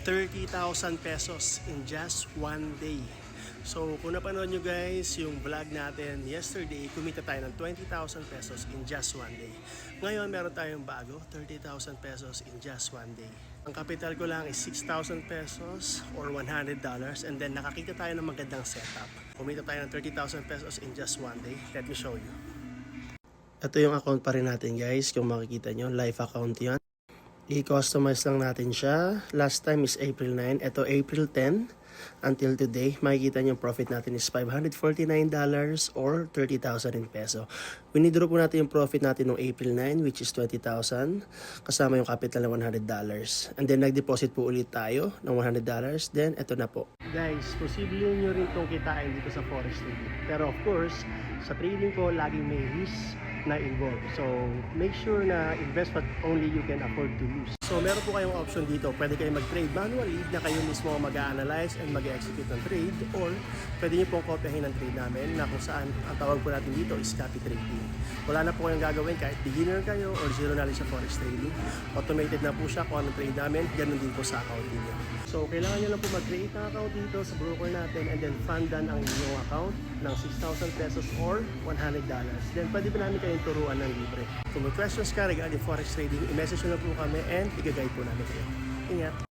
30,000 pesos in just one day. So kung napanood nyo guys yung vlog natin yesterday, kumita tayo ng 20,000 pesos in just one day. Ngayon meron tayong bago, 30,000 pesos in just one day. Ang capital ko lang is 6,000 pesos or $100 and then nakakita tayo ng magandang setup. Kumita tayo ng 30,000 pesos in just one day. Let me show you. Ito yung account pa rin natin guys, kung makikita nyo, live account yan. I-customize lang natin siya. Last time is April 9. Ito April 10 until today. Makikita nyo yung profit natin is $549 or 30,000 in peso. Winidraw po natin yung profit natin noong April 9 which is 20,000 kasama yung capital ng $100. And then nag-deposit po ulit tayo ng $100. Then ito na po. Guys, posible nyo rin itong kitain dito sa forex trading. Pero of course, sa trading po laging may risk na involved. So, make sure na invest what only you can afford to lose. So, meron po kayong option dito. Pwede kayong mag-trade manually na kayo mismo mag-a-analyze and mag-execute ng trade, or pwede nyo pong kopyahin ng trade namin na kung saan ang tawag po natin dito is copy trading. Wala na po kayong gagawin kahit beginner kayo or zero knowledge sa forex trading. Automated na po siya kung anong trade namin. Ganun din po sa account niyo. So, kailangan nyo lang po mag-create ng account dito sa broker natin and then fundan ang inyong account ng 6,000 pesos or $100. Then, pwede pa namin kayong turuan ng libre. Kung may questions ka regarding forex trading, i-message nyo na po kami and i-guide po namin kayo. Ingat!